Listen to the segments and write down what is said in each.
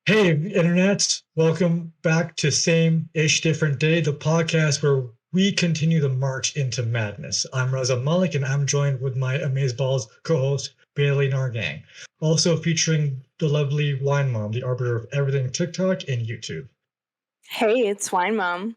Hey, Internet. Welcome back to Same-ish Different Day, the podcast where we continue the march into madness. I'm Raza Malik, and I'm joined with my Amazeballs co-host, Bailey Nargang. Also featuring the lovely Wine Mom, the arbiter of everything TikTok and YouTube. Hey, it's Wine Mom.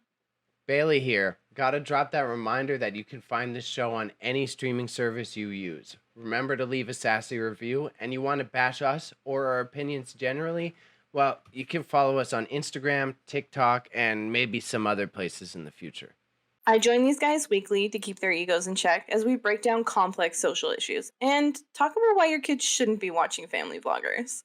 Bailey here. Gotta drop that reminder that you can find this show on any streaming service you use. Remember to leave a sassy review, and you want to bash us or our opinions generally? Well, you can follow us on Instagram, TikTok, and maybe some other places in the future. I join these guys weekly to keep their egos in check as we break down complex social issues and talk about why your kids shouldn't be watching family vloggers.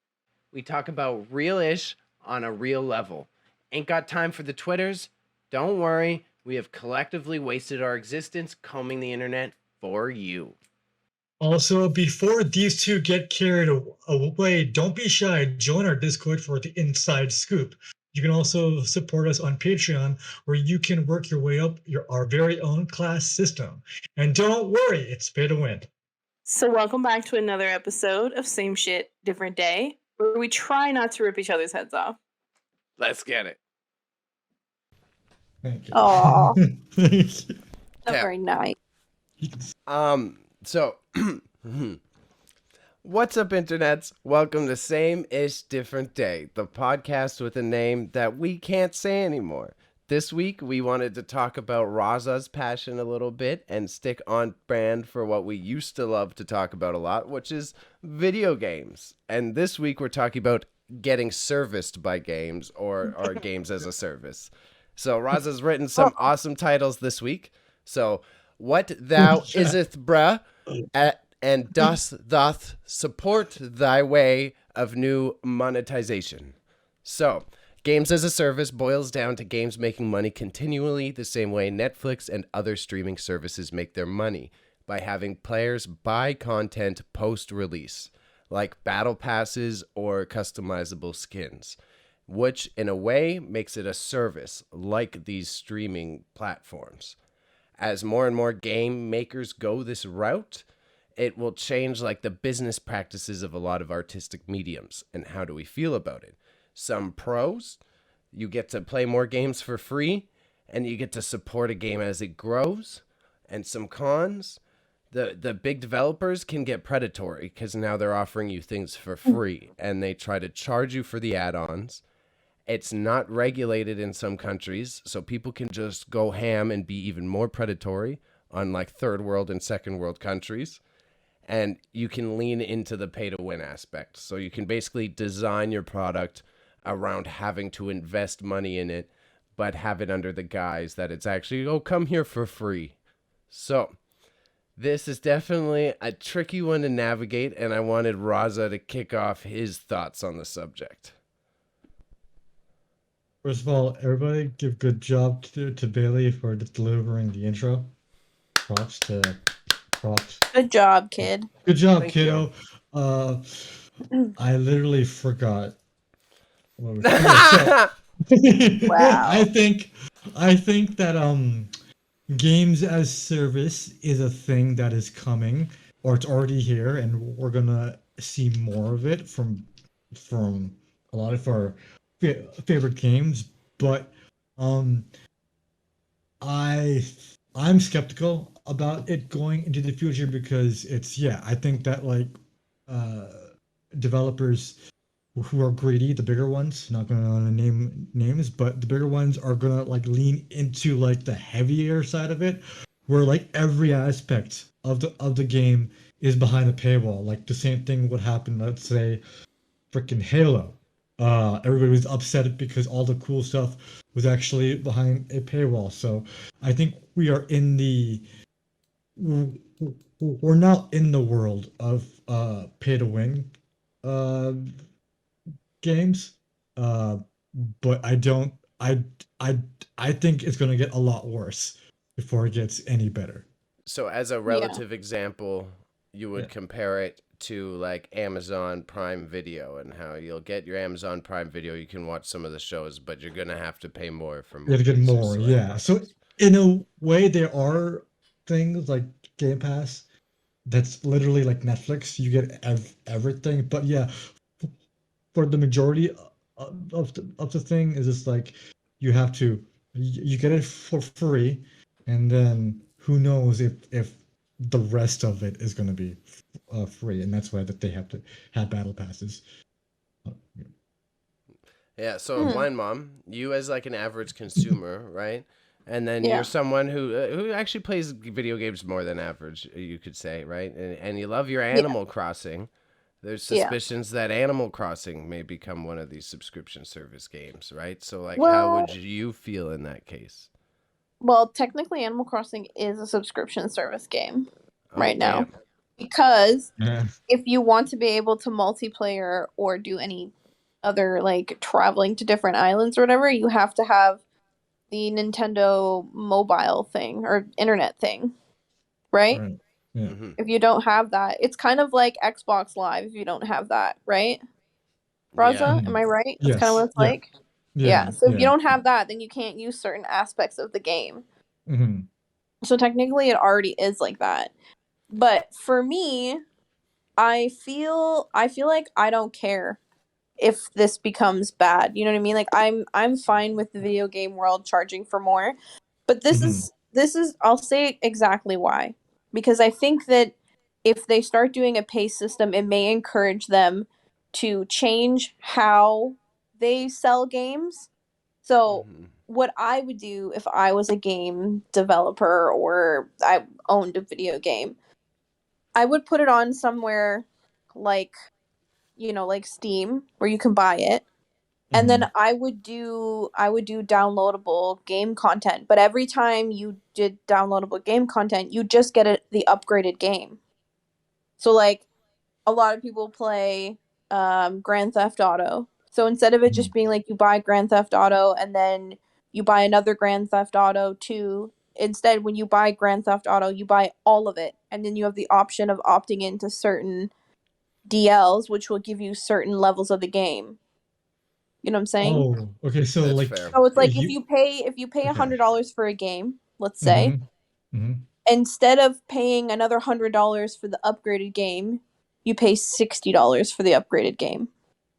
We talk about real-ish on a real level. Ain't got time for the Twitters? Don't worry, we have collectively wasted our existence combing the internet for you. Also, before these two get carried away, don't be shy. Join our Discord for the inside scoop. You can also support us on Patreon, where you can work your way up our very own class system. And don't worry, it's pay to win. So, welcome back to another episode of Same Shit, Different Day, where we try not to rip each other's heads off. Let's get it. Thank you. Aw. Thank you. Very nice. So, what's up, internets? Welcome to Same-ish Different Day, the podcast with a name that we can't say anymore. This week, we wanted to talk about Raza's passion a little bit and stick on brand for what we used to love to talk about a lot, which is video games. And this week, we're talking about getting serviced by games or games as a service. So Raza's written some awesome titles this week. So, What Thou Iseth Bruh, and doth support thy way of new monetization. So, games as a service boils down to games making money continually the same way Netflix and other streaming services make their money, by having players buy content post-release, like battle passes or customizable skins, which in a way makes it a service like these streaming platforms. As more and more game makers go this route, it will change like the business practices of a lot of artistic mediums. And how do we feel about it? Some pros, you get to play more games for free and you get to support a game as it grows. And some cons, the big developers can get predatory because now they're offering you things for free and they try to charge you for the add-ons. It's not regulated in some countries, so people can just go ham and be even more predatory on like third world and second world countries. And you can lean into the pay to win aspect. So you can basically design your product around having to invest money in it, but have it under the guise that it's actually, oh, come here for free. So this is definitely a tricky one to navigate, and I wanted Raza to kick off his thoughts on the subject. First of all, everybody give good job to Bailey for delivering the intro. Props. Good job, kid. Good job, Thank kiddo. I literally forgot. What was Wow. I think that games as service is a thing that is coming, or it's already here, and we're gonna see more of it from a lot of our favorite games. But I'm skeptical about it going into the future because I think that like developers who are greedy, the bigger ones, not gonna name names, but the bigger ones are gonna like lean into like the heavier side of it, where like every aspect of the game is behind a paywall. Like the same thing would happen, let's say, freaking Halo. Everybody was upset because all the cool stuff was actually behind a paywall. So I think we're now in the world of pay to win uh, games, uh, but I think it's gonna get a lot worse before it gets any better. So as a relative example, you would compare it to like Amazon Prime Video and how you'll get your Amazon Prime Video, you can watch some of the shows, but you're gonna have to pay more for You gotta get movies or more, select yeah. So products. in a way, there are things like Game Pass that's literally like Netflix. You get everything, but yeah, for the majority of the thing is just like you have to you get it for free, and then who knows if the rest of it is going to be free, and that's why that they have to have battle passes. Uh, Yeah, so Hmm. Blind Mom, you as like an average consumer, right? And then Yeah. you're someone who actually plays video games more than average, you could say, right? And you love your Yeah. Animal Crossing. There's Yeah. suspicions that Animal Crossing may become one of these subscription service games, right? So like how would Well, you feel in that case? technically, Animal Crossing is a subscription service game Oh, right now damn. because yeah. if you want to be able to multiplayer or do any other like traveling to different islands or whatever, you have to have the Nintendo mobile thing or internet thing, right? Right. Yeah. Mhm. If you don't have that, it's kind of like Xbox Live if you don't have that, right? Yeah. Raza, am Mhm. I right? That's kind of what Yes. it's Yeah. like. Yeah. Yeah, so if you Yeah. don't have that, then you can't use certain aspects of the game. Hmm. So technically it already is like that. But for me, I feel like I don't care if this becomes bad. You know what I mean? Like I'm fine with the video game world charging for more. But Hmm. this is I'll say exactly why. Because I think that if they start doing a pay system, it may encourage them to change how they sell games. So Mhm. what I would do if I was a game developer or I owned a video game, I would put it on somewhere like, like Steam where you can buy it. And then Hmm. I would do downloadable game content, but every time you did downloadable game content, you just get the upgraded game. So like a lot of people play Grand Theft Auto. So instead of it Hmm. just being like you buy Grand Theft Auto and then you buy another Grand Theft Auto 2, instead when you buy Grand Theft Auto, you buy all of it and then you have the option of opting into certain DLs which will give you certain levels of the game. You know what I'm saying? Oh, okay. So That's like fair. So it's like if you you pay okay. $100 for a game, let's say, Hmm. Hmm. instead of paying another $100 for the upgraded game, you pay $60 for the upgraded game.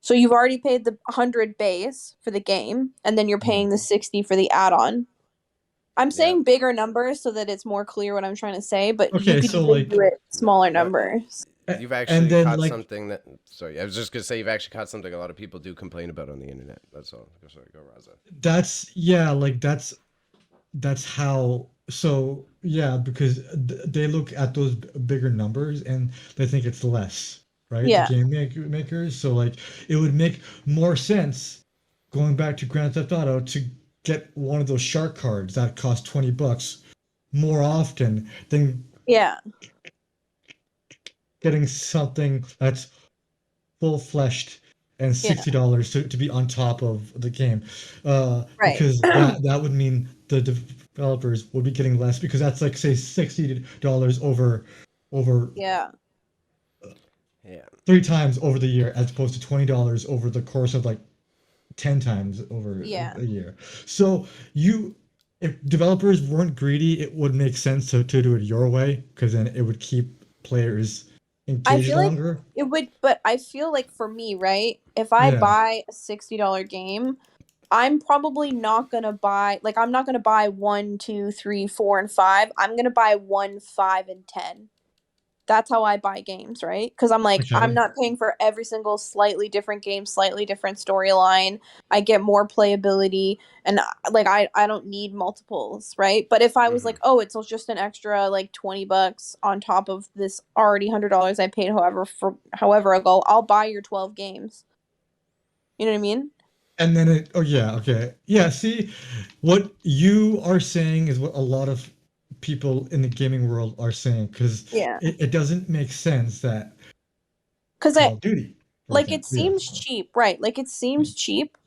So you've already paid the 100 base for the game, and then you're paying the 60 for the add-on. I'm Yeah. saying bigger numbers so that it's more clear what I'm trying to say, but you Okay, could so even do like it smaller No, numbers. you've and actually then caught like something that. Sorry, I was just gonna say you've actually caught something a lot of people do complain about on the internet. That's all. Sorry, go Raza. that's yeah, like that's how so yeah, because they look at those bigger numbers and they think it's less, right? The Yeah. makers. So like it would make more sense going back to Grand Theft Auto to get one of those shark cards that cost $20 more often than Yeah. getting something that's full fleshed and Yeah. $60 to be on top of the game, Right. because that would mean the developers would be getting less because that's like say $60 over Yeah. Yeah. three times over the year as opposed to $20 over the course of like 10 times over Yeah. a year. So you if developers weren't greedy, it would make sense to do it your way because then it would keep players I engaged feel like longer. it would, but I feel like for me, right? If I Yeah. buy a $60 game, I'm probably not gonna buy like I'm not gonna buy one, two, three, four, and five. I'm gonna buy one, five, and 10. That's how I buy games, right? Because I'm like, I'm Okay. not paying for every single slightly different game, slightly different storyline. I get more playability, and like I don't need multiples, right? But if I was Mm-hmm. like, oh, it's just an extra like $20 on top of this already $100 I paid, however ago, I'll buy your 12 games. You know what I mean? And then it, oh yeah, okay. Yeah, see, what you are saying is what a lot of people in the gaming world are saying because Yeah. it doesn't make sense that Because Call of Duty, for like it example. Yeah. seems cheap, right? Like it seems cheap,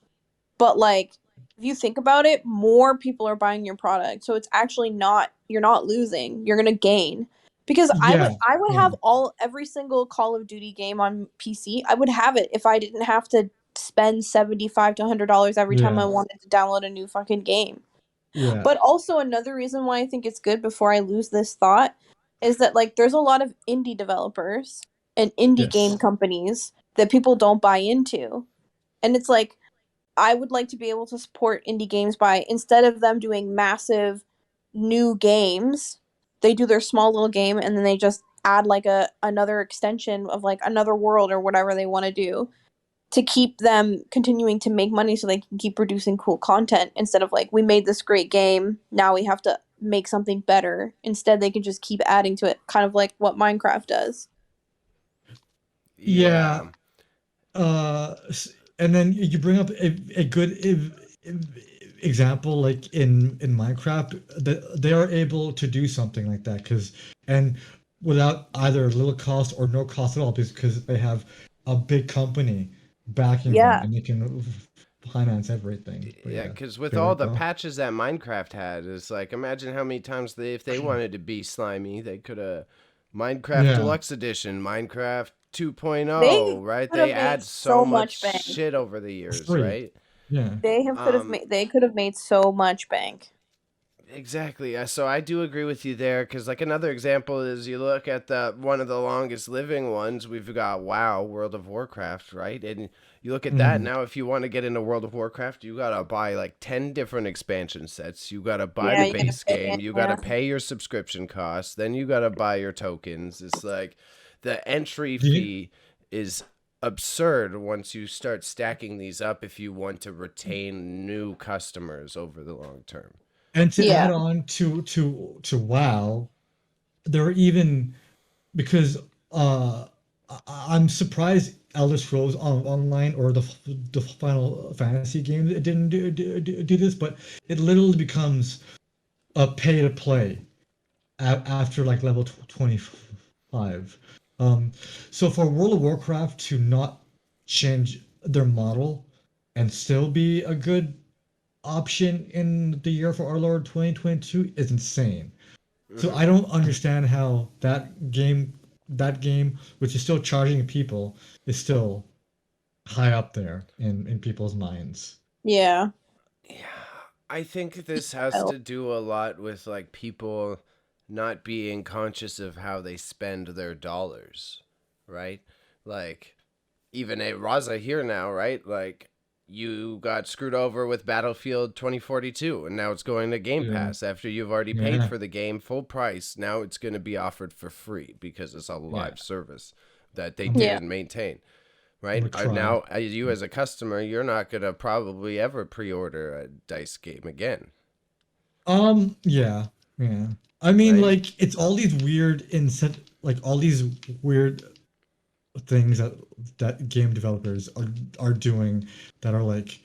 but like if you think about it, more people are buying your product. So it's actually not you're not losing. You're gonna gain. Because I would Yeah. I would Yeah. have every single Call of Duty game on PC. I would have it if I didn't have to spend $75 to $100 every time I Yeah. wanted to download a new fucking game. Yeah. But also another reason why I think it's good before I lose this thought is that like there's a lot of indie developers and indie game Yes. companies that people don't buy into. And it's like I would like to be able to support indie games by, instead of them doing massive new games, they do their small little game and then they just add like another extension of like another world or whatever they want to do to keep them continuing to make money so they can keep producing cool content, instead of like, we made this great game, now we have to make something better. Instead, they can just keep adding to it, kind of like what Minecraft does. Yeah. Yeah. And then you bring up a good example, like in Minecraft, that they are able to do something like that and without either little cost or no cost at all, because they have a big company backing them Yeah. and they can finance everything. But Yeah, yeah, because with go all ahead, the bro. patches that Minecraft had, it's like imagine how many times if they wanted to be slimy, they could have Minecraft Yeah, Deluxe Edition, Minecraft They 2.0, right? could They have made add so so much much bank. shit over the for years, free. right? Yeah. Um, They could have made so much bank. Exactly. So I do agree with you there because, like, another example is you look at the one of the longest living ones. We've got WoW, World of Warcraft, right? And you look at that Mm. now. If you want to get into World of Warcraft, you gotta buy like 10 different expansion sets. You gotta buy Yeah, the you gotta base pay game. it. You gotta Yeah. pay your subscription costs. Then you gotta buy your tokens. It's like the entry Do you, fee is absurd once you start stacking these up if you want to retain new customers over the long term. and to Yeah. add on to WoW, there are even because I'm surprised Elder Scrolls Online or the Final Fantasy game didn't do this, but it literally becomes a pay to play after like level 25. Um, so for World of Warcraft to not change their model and still be a good option in the year for our Lord 2022 is insane. So Hmm. I don't understand how that game, which is still charging people, is still high up there in people's minds. Yeah. Yeah, I think this has Oh, to do a lot with like people not being conscious of how they spend their dollars, right? Like even a Raza here now, right? Like you got screwed over with Battlefield 2042 and now it's going to Game Yeah, Pass after you've already paid yeah, for the game full price. Now it's going to be offered for free because it's a yeah. live service that they I'm yeah. didn't maintain, I'm right? gonna cry. Now, you as a customer, you're not gonna probably ever pre-order a dice game again, Yeah, yeah. I mean, right? like it's all these weird like all these weird things that game developers are doing that are like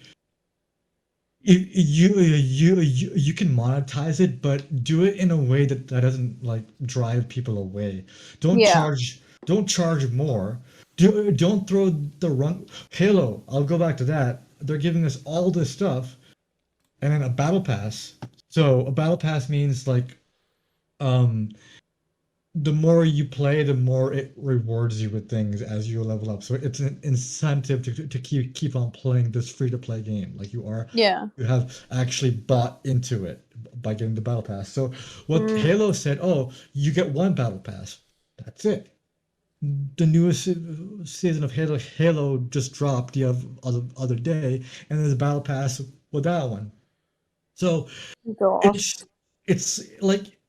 you can monetize it, but do it in a way that doesn't like drive people away. Don't Yeah. charge don't charge more. Don't throw the run Halo. I'll go back to that. They're giving us all this stuff and then a battle pass. So a battle pass means like um the more you play, the more it rewards you with things as you level up. So it's an incentive to keep on playing this free to play game. Like Yeah. you have actually bought into it by getting the battle pass. So what Mm, Halo said, oh, you get one battle pass. That's it. The newest season of Halo just dropped the other day, and there's a battle pass with that one. So gosh. it's it's like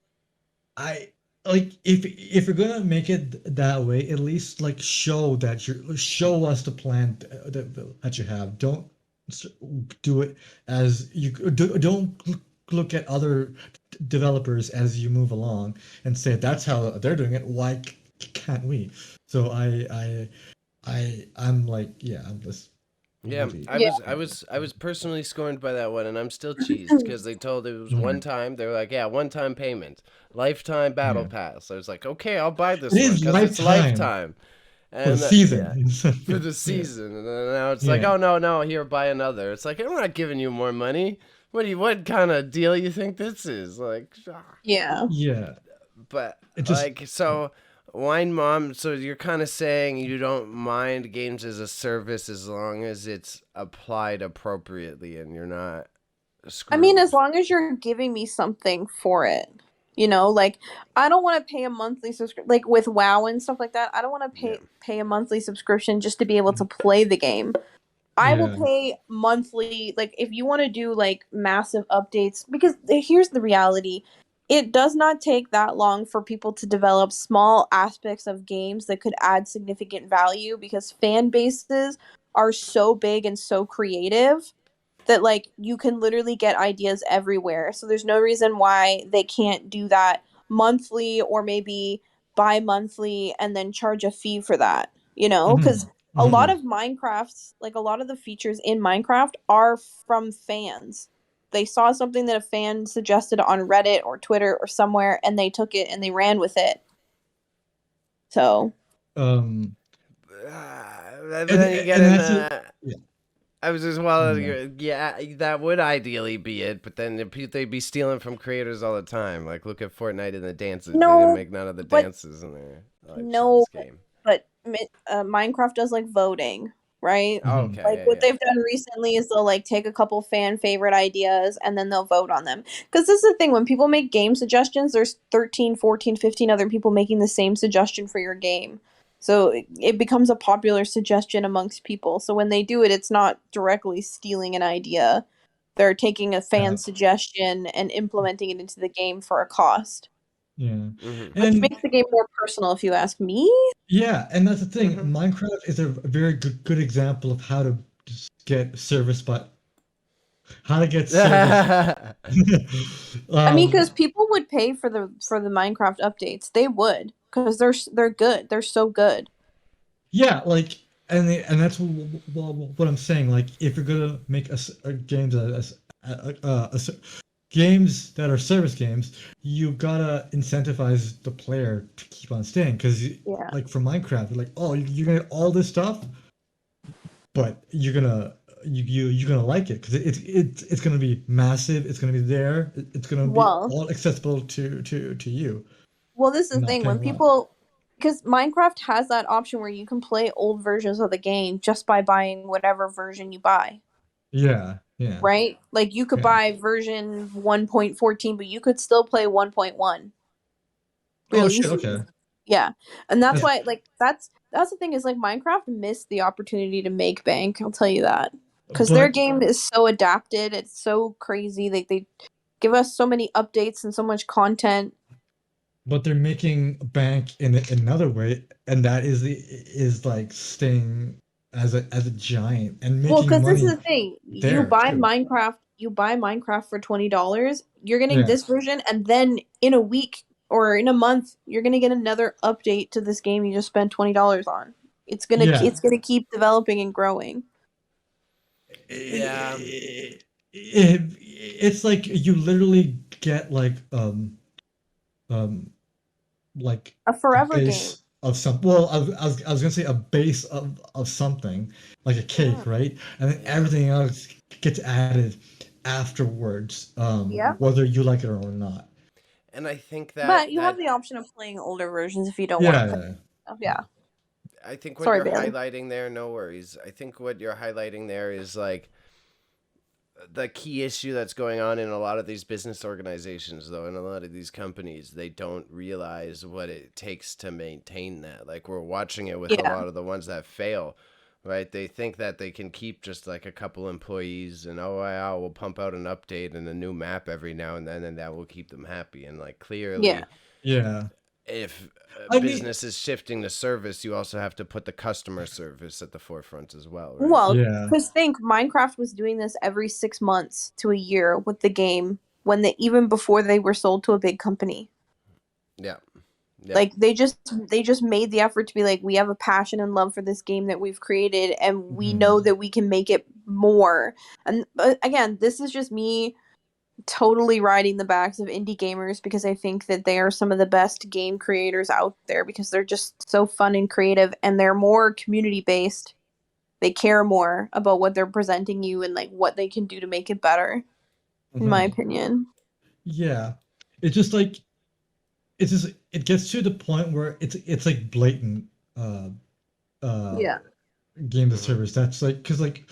I like if you're gonna make it that way, at least like show us the plan that you have. Don't s- do it as don't look at other developers as you move along and say that's how they're doing it. Why can't we? So I'm like yeah, I'm just Yeah, really Yeah. I was personally scorned by that one, and I'm still cheesed because they told it was one mm, time. They were like, yeah, one time payment, lifetime battle yeah. pass. I was like, okay, I'll buy It this one is because it's lifetime lifetime, for the and yeah, season. for the Yeah, season. And then now it's like, yeah. oh no, no, here, buy another. It's like I'm not giving you more money. What kind of deal you think this is? Like, Yeah. Yeah. but It just like so wine mom, so you're kind of saying you don't mind games as a service as long as it's applied appropriately and you're not I mean, as screwed. long as you're giving me something for it. Like, I don't want to pay a monthly subscription, like with WoW and stuff like that. I don't want to Yeah. pay a monthly subscription just to be able to play the game. I will Yeah. pay monthly, like if you want to do like massive updates, because here's the reality. It does not take that long for people to develop small aspects of games that could add significant value because fan bases are so big and so creative that like you can literally get ideas everywhere. So there's no reason why they can't do that monthly or maybe bi-monthly and then charge a fee for that, you know? Hmm. Because a Hmm. lot of Minecraft's, like a lot of the features in Minecraft are from fans. They saw something that a fan suggested on Reddit or Twitter or somewhere and they took it and they ran with it. So, Um, But and then you get and in. that's it. Yeah. I was just Yeah. yeah, that would ideally be it, but then they'd be stealing from creators all the time. Like, look at Fortnite and the dances. They didn't no, make none of the but dances in their live no, service game. but Minecraft does like voting, right? Hmm. Okay, Like yeah, what yeah. they've done recently is they'll like take a couple fan favorite ideas and then they'll vote on them. Because this is the thing, when people make game suggestions, there's 13, 14, 15 other people making the same suggestion for your game. So it becomes a popular suggestion amongst people. So when they do it, it's not directly stealing an idea. They're taking a fan Yeah. suggestion and implementing it into the game for a cost, Yeah. Mm-hmm. which And makes the game more personal if you ask me. yeah, and that's the thing. Mm-hmm. Minecraft is a very good example of how to just get service, but how to get service. I mean, because um, people would pay for the Minecraft updates. They would, because they're good. They're so good. yeah, like, and that's what I'm saying. Like, if you're gonna make a games games that are service games, you gotta incentivize the player to keep on staying. Because, Yeah. like, for Minecraft, you're like, oh, you're gonna get all this stuff, but you're gonna like it because it's gonna be massive. It's gonna be there. It's gonna be Well, all accessible to you, well, this is and the not thing paying when a lot. people, because Minecraft has that option where you can play old versions of the game just by buying whatever version you buy, Yeah, yeah, right? Like you could yeah. buy version 1.14, but you could still play 1.1 Oh real shit. easily. Okay. Yeah. And that's That's, why like that's the thing is like Minecraft missed the opportunity to make bank, I'll tell you that. Cuz their but game is so adapted, it's so crazy. Like they give us so many updates and so much content. they're making bank in another way, and that is like staying as a giant and Well, making cuz this is money the thing. there too. You buy Minecraft for $20, you're getting Yeah, this version and then in a week or in a month, you're going to get another update to this game you just spent $20 on. yeah. It's going to keep developing and growing. Yeah. It's like you literally get um like A a forever game. base of some well I was gonna say a base of something like a cake, Yeah. right, and then Yeah. everything else gets added afterwards, Yeah. whether you like it or not. And I think But that you have that the option of playing older versions if you don't want to play Yeah, stuff. Yeah. I think what Sorry, you're Bailey. highlighting there, no worries. I think what you're highlighting there is like the key issue that's going on in a lot of these business organizations, though, in a lot of these companies. They don't realize what it takes to maintain that. Like, we're watching it with a Yeah. lot of the ones that fail, right? They think that they can keep just like a couple employees and, oh, yeah, we'll pump out an update and a new map every now and then, and that will keep them happy. And like, Yeah. clearly, yeah. if a I mean, business is shifting to service, you also have to put the customer service at the forefront as well, right? Well, yeah, because think Minecraft was doing this every 6 months to a year with the game when even before they were sold to a big company. Yeah. Yeah. Like they just made the effort to be like, we have a passion and love for this game that we've created and we mhm, know that we can make it more. And again, this is just me totally riding the backs of indie gamers because I think that they are some of the best game creators out there because they're just so fun and creative and they're more community based. They care more about what they're presenting you and like what they can do to make it better, in my mhm. opinion. Yeah. It's just like it's just it gets to the point where it's like blatant uh uh Yeah. game of Mm-hmm. service. That's like because like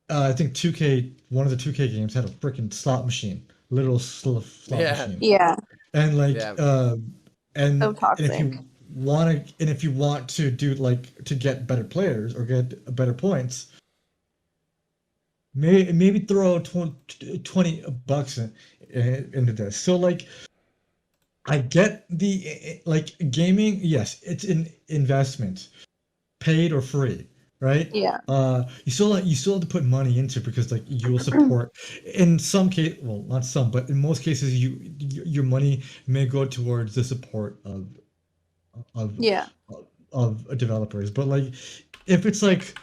I think 2K, one of the 2K games had a freaking slot machine, literal slot Yeah. machine, Yeah. and like Yeah. So and if toxic. you want to do like to get better players or get better points, maybe throw 20 bucks into this. So like I get the like gaming, yes, it's an investment, paid or free, right? Yeah. You still have to put money into it because like you will support in some case, well, not some, but in most cases your money may go towards the support of Yeah. of developers. But like if it's like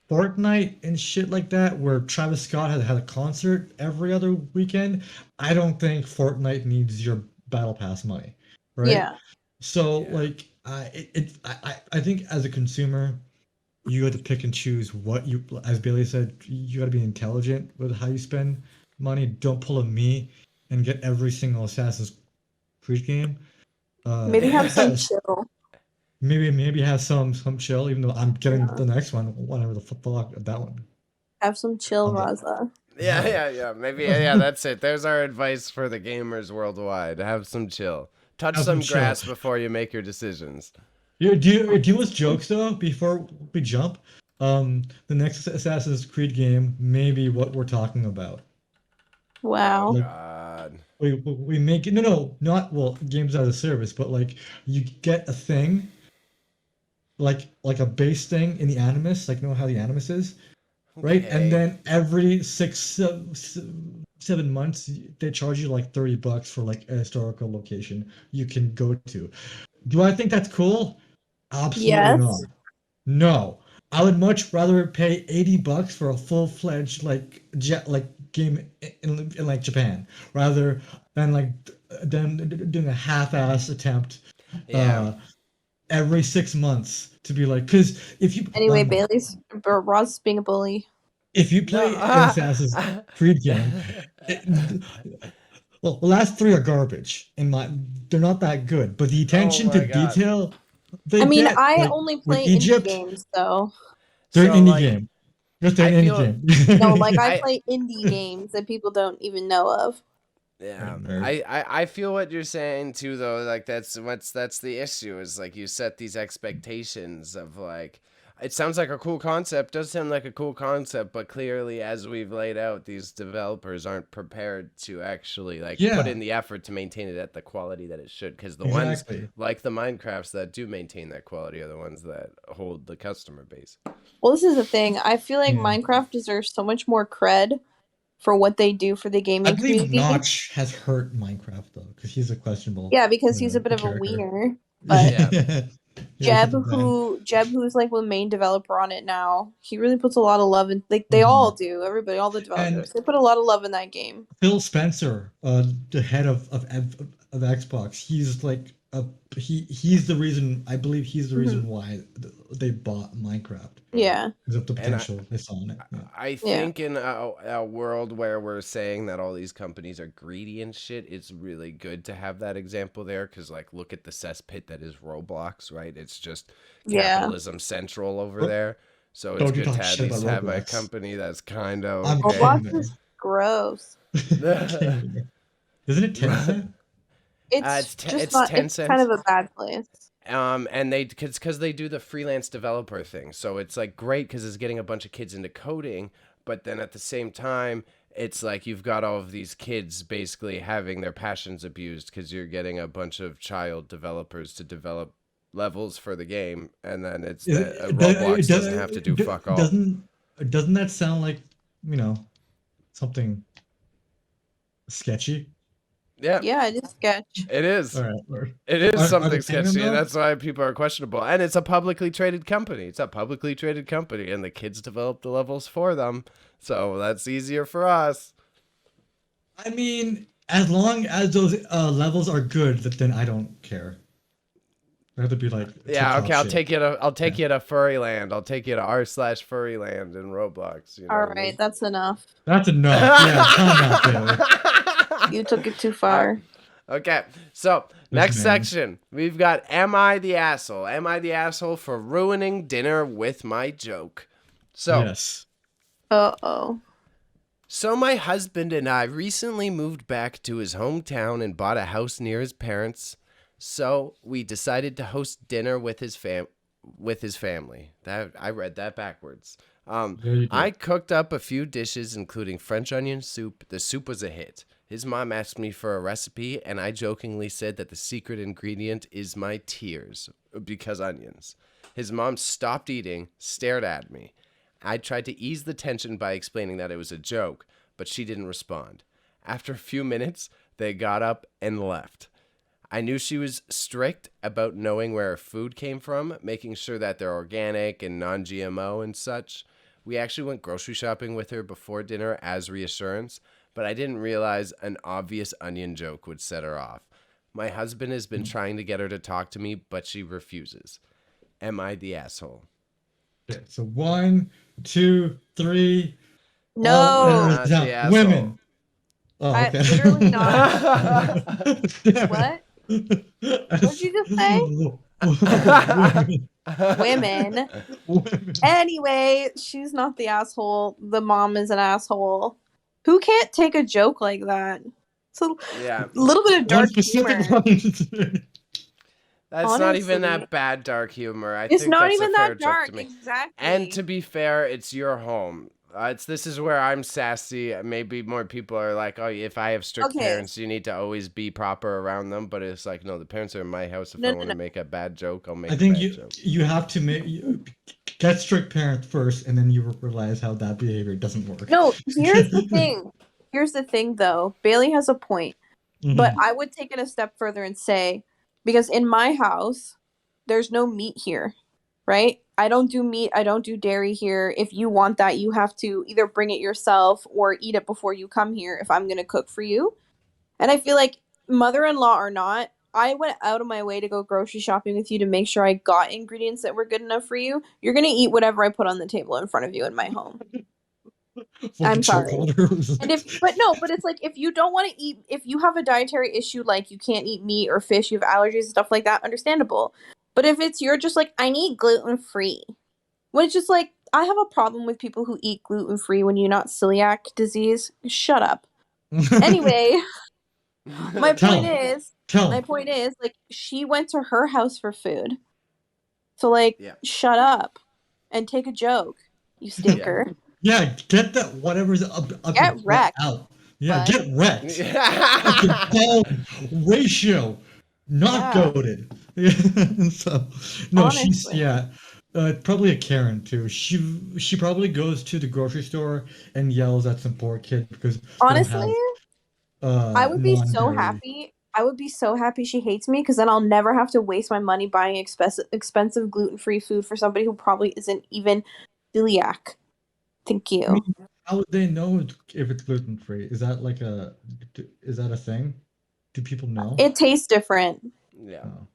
Fortnite and shit like that, where Travis Scott had a concert every other weekend, I don't think Fortnite needs your battle pass money, right? Yeah. So Yeah. like, I think as a consumer, you have to pick and choose what you, as Bailey said, you got to be intelligent with how you spend money. Don't pull a me and get every single Assassin's Creed game. Maybe have some Just chill. maybe have some chill, even though I'm getting Yeah. the next one, whatever the fuck that one. Have some chill, On the Raza. Yeah, yeah, yeah. Maybe, yeah, that's it. There's our advice for the gamers worldwide. Have some chill. Touch Have some some chill. grass before you make your decisions. Do you want jokes though? Before we jump, the next Assassin's Creed game may be what we're talking about. Oh, Wow. Like God. we make it, no, not, well, games as a service, but like you get a thing, like a base thing in the Animus, like you know how the Animus is, right? And Okay. then every 7 months they charge you like $30 for like a historical location you can go to. Do I think that's cool? Absolutely not. Yes. No, I would much rather pay $80 for a full-fledged like jet like game in like Japan, rather than like doing a half-ass attempt Yeah. uh every 6 months to be like, because Anyway, Bailey's or Roz being a bully. if you No. play an Assassin's Creed game, it, well, the last three are garbage. They're not that good, but the Oh attention to my God. detail they I mean, get, I like only with play indie Egypt, games, though. they're an So, indie like, game. Just I an indie feel, No, like game. I I, play indie games that people don't even know of. yeah, Nerd. I feel what you're saying too, though. Like that's the issue is like you set these expectations of like it sounds like a cool concept, does sound like a cool concept, but clearly as we've laid out, these developers aren't prepared to actually like put Yeah, in the effort to maintain it at the quality that it should. Because the ones exactly. like the Minecrafts that do maintain that quality are the ones that hold the customer base. Well, this is the thing. I feel like Yeah. Minecraft deserves so much more cred for what they do for the I gaming believe community. Notch has hurt Minecraft though, because he's a questionable, Yeah, because he's a bit of a character. wiener. But Yeah, Yeah, such a bad. Jeb, who's like the main developer on it now, he really puts a lot of love in. Like they all Mhm. do. Everybody, all the And developers, they put a lot of love in that game. Phil Spencer, the head of Xbox, he's like he's the reason, I believe he's the Hmm. reason why they bought Minecraft, Yeah, because of the and I, potential they saw in it. Yeah. I yeah, think in a world where we're saying that all these companies are greedy and shit, it's really good to have that example there. Because, like, look at the cesspit that is Roblox, right? It's just yeah. capitalism central over Ro- there. So it's Don't you good to talk at shit about least have a Roblox. company that's kind of I'm okay. Roblox king is there. gross. King there. Isn't it Tencent? It's just It's not. It's kind 10 cents. of a bad place. And they because they do the freelance developer thing, so it's like great because it's getting a bunch of kids into coding, but then at the same time it's like you've got all of these kids basically having their passions abused because you're getting a bunch of child developers to develop levels for the game, and then it's Is that it, Roblox doesn't have to do fuck all. doesn't that sound like, you know, something sketchy? Yeah, Yeah, it is sketch. it is. All right. It is Are they something paying them sketchy, and though? that's why people are questionable. And it's a publicly traded company. It's a publicly traded company, and the kids develop the levels for them. So that's easier for us. I mean, as long as those levels are good, then I don't care. They have to be like tip Yeah, top okay, shape. I'll take Yeah. you to Furryland. I'll take you to r/Furryland in Roblox. You know All what I right, mean? that's enough. That's enough. Yeah, calm out, Bailey. You took it too Uh, far. okay, so This next man. section we've got "Am I the asshole?" Am I the asshole for ruining dinner with my joke? So Yes. Uh-oh. So my husband and I recently moved back to his hometown and bought a house near his parents. So we decided to host dinner with his family. That I read that backwards. Yeah, you I did. cooked up a few dishes, including French onion soup. The soup was a hit. His mom asked me for a recipe, and I jokingly said that the secret ingredient is my tears, because onions. His mom stopped eating, stared at me. I tried to ease the tension by explaining that it was a joke, but she didn't respond. After a few minutes, they got up and left. I knew she was strict about knowing where her food came from, making sure that they're organic and non GMO and such. We actually went grocery shopping with her before dinner as reassurance, but I didn't realize an obvious onion joke would set her off. My husband has been trying to get her to talk to me, but she refuses. Am I the asshole? Okay, so 1, 2, 3. All No, answers Not the down. asshole. Women. Oh, I okay. literally not. Damn What? What'd it. you just say? Women. Women. Women. Anyway, she's not the asshole. The mom is an asshole. Who can't take a joke like that? It's a Yeah. little bit of One dark specific humor. one. That's not even Honestly. that bad dark humor. I It's think not that's a even fair that joke dark, to me. And exactly. to be fair, it's your home. This is where I'm sassy. Maybe more people are like, oh, if I have strict Okay. parents, you need to always be proper around them. But it's like, no, the parents are in my house. If No, I no, want no. to make a bad joke, I'll make I a think bad joke. you have to get strict parents first, and then you realize how that behavior doesn't work. No, here's the thing. Here's the thing, though. Bailey has a point. But Mhm. I would take it a step further and say, because in my house, there's no meat here, right? I don't do meat. I don't do dairy here. If you want that, you have to either bring it yourself or eat it before you come here if I'm going to cook for you. And I feel like mother-in-law or not, I went out of my way to go grocery shopping with you to make sure I got ingredients that were good enough for you. You're going to eat whatever I put on the table in front of you in my home. Fucking I'm choke sorry. holders. And but it's like if you don't want to eat, if you have a dietary issue, like you can't eat meat or fish, you have allergies and stuff like that, understandable. But if it's you're just like, I need gluten free, when it's just like, I have a problem with people who eat gluten free when you're not celiac disease. Shut up. Anyway, my Tell point him. is, Tell him. like, she went to her house for food. So, like, Yeah. shut up and take a joke, you stinker. Yeah, get that whatever's up your Get butt wrecked, out. Yeah, bud. get wrecked. Fucking bone ratio, not Yeah, goaded. Yeah, so no, she's honestly. yeah, probably a Karen too. She probably goes to the grocery store and yells at some poor kid because they don't Honestly, have I would be so non-dairy. happy. I would be so happy she hates me because then I'll never have to waste my money buying expensive gluten-free food for somebody who probably isn't even celiac. Thank I you. mean, how would they know if it's gluten free? Is that like is that a thing? Do people know? It tastes different, Yeah. Oh,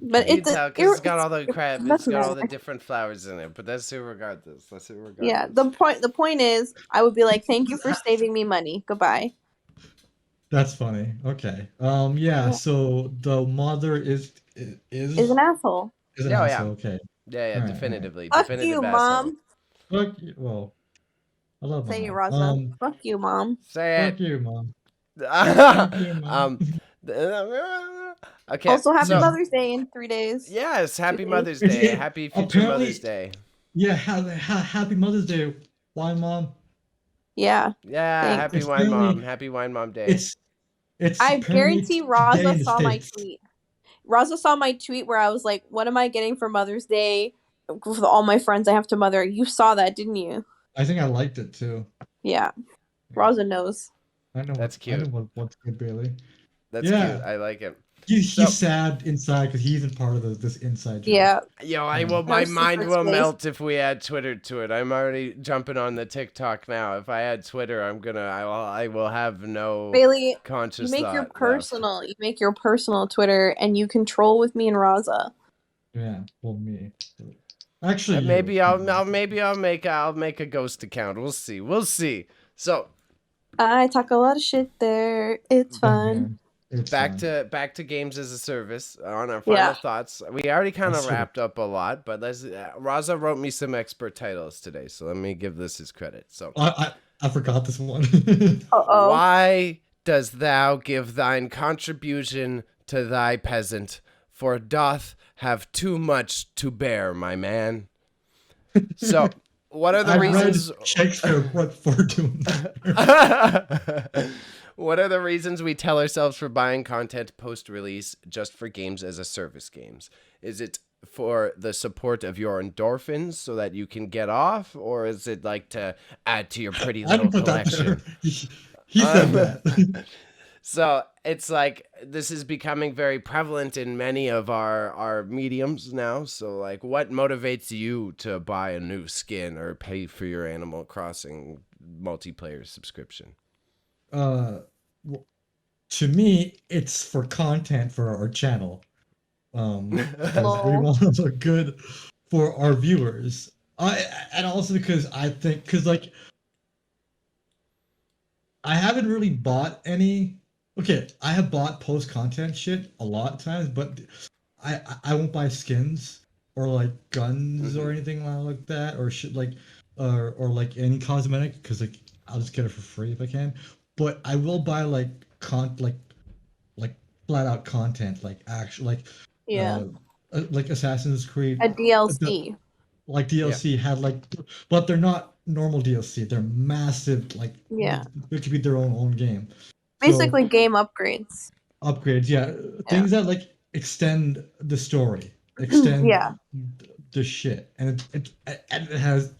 but You can tell because it's got all the crap. It's doesn't got all the matter. different flowers in it. But that's irregardless. That's Yeah, irregardless. the point is, I would be like, thank you for saving me money. Goodbye. that's funny. Okay. Yeah. Yeah, So the mother is an asshole. is an Yeah, oh, yeah. asshole. Okay. Yeah, All right. All right. definitively. Fuck Definitive you, asshole. mom. Well, I love my Say it, mom. Raza. Fuck you, mom. Say Fuck it. you, mom. Fuck you, mom. um, okay, Also, happy so Mother's Day in 3 days. yes, happy 2 days. Mother's Day. It Happy future Mother's apparently Day. yeah. Happy Mother's Day. Why, mom? Yeah, Yeah, thanks. happy It's wine mom. apparently Happy wine mom day. it's I apparently guarantee today Raza in the saw my states. tweet. Raza saw my tweet where I was like, what am I getting for Mother's Day with all my friends I have to mother? You saw that, didn't you? I think I liked it too. Yeah. Yeah. Raza knows. That's I know cute. what's good, Bailey. That's cute. Yeah, I like it. So, he's sad inside because he isn't part of this inside joke. Yeah. yo, Yeah. my Our mind secret will space. melt if we add Twitter to it. I'm already jumping on the TikTok now. If I add Twitter, I will have no Bailey, you conscious make your thought left. personal, Twitter and you control with me and Raza. Yeah. Well, me. Actually, you. Maybe I'll make a ghost account. We'll see. We'll see. So I talk a lot of shit there. It's fun. It's back fun. to games as a service on our final Yeah. thoughts. We already kind of That's true. wrapped up a lot, but let's. Raza wrote me some expert titles today, so let me give this his credit. So I forgot this one. Uh-oh. why does thou give thine contribution to thy peasant? For doth have too much to bear, my man. So what are the I've read reasons? Shakespeare for doing that. What are the reasons we tell ourselves for buying content post-release just for games as a service games? Is it for the support of your endorphins so that you can get off, or is it like to add to your pretty I little didn't put that there. collection? He said Um, that. so it's like this is becoming very prevalent in many of our mediums now. So like, what motivates you to buy a new skin or pay for your Animal Crossing multiplayer subscription? uh, w- to me, it's for content for our channel. Because we Lol. want to look good for our viewers. And also because I think because like I haven't really bought any. Okay, I have bought post content shit a lot of times, but I won't buy skins or like guns Hmm. or anything like that or shit like or like any cosmetic because like I'll just get it for free if I can. But I will buy like like flat out content like actual Yeah. uh like Assassin's Creed A the DLC. like Yeah. DLC had like but they're not normal DLC. They're massive like Yeah. it could be their own game. So Basically game upgrades. upgrades, yeah, Yeah. things that like extend the story, extend Yeah. the shit, and it has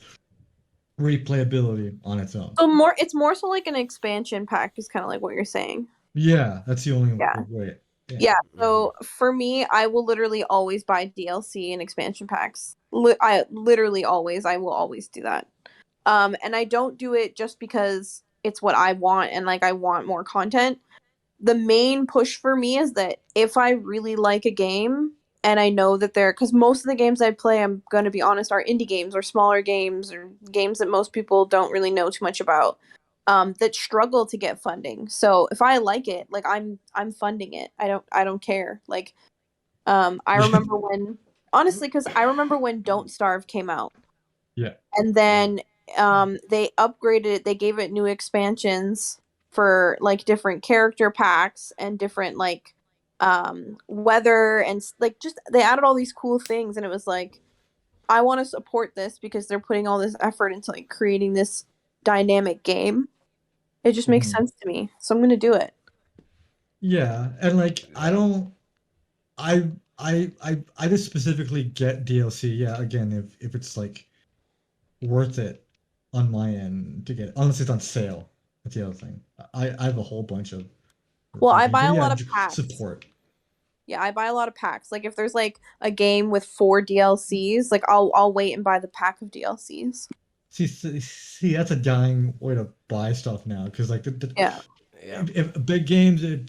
replayability on its own. So it's more so like an expansion pack is kind of like what you're saying. Yeah, that's the only Yeah. way. Yeah. Yeah. Hmm. So for me, I will literally always buy DLC and expansion packs. I literally always, I will always do that. And I don't do it just because it's what I want and like I want more content. The main push for me is that if I really like a game and I know that because most of the games I play, I'm going to be honest, are indie games or smaller games or games that most people don't really know too much about, that struggle to get funding. So if I like it, like I'm funding it. I don't care. Like, I remember when honestly, because I remember when Don't Starve came out, Yeah. and then they upgraded it. They gave it new expansions for like different character packs and different like weather and like just they added all these cool things, and it was like I want to support this because they're putting all this effort into like creating this dynamic game. It just makes Mhm. sense to me, so I'm gonna do it. Yeah, and like I Yeah. don't I just specifically get DLC. Yeah, again, if it's like worth it on my end to get it, unless it's on sale. That's the other thing. I have a whole bunch of Well, I things, buy but a yeah, lot of packs. support. Yeah, I buy a lot of packs. Like if there's like a game with 4 DLCs, like I'll wait and buy the pack of DLCs. See, that's a dying way to buy stuff now because like Yeah. Yeah. if big games did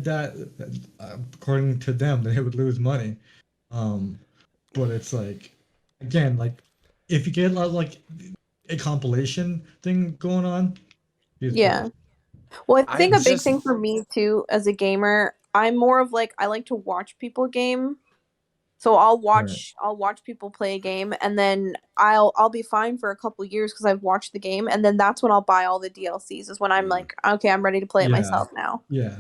that according to them, then they would lose money. Um, but it's like again, like if you get a lot of like a compilation thing going on, it's Yeah. perfect. Well, I I think a big thing just for me too as a gamer, I'm more of like I like to watch people game. So Right. I'll watch people play a game and then I'll be fine for a couple years because I've watched the game and then that's when I'll buy all the DLCs is when I'm mm, like, okay, I'm ready to play it Yeah. myself now. Yeah.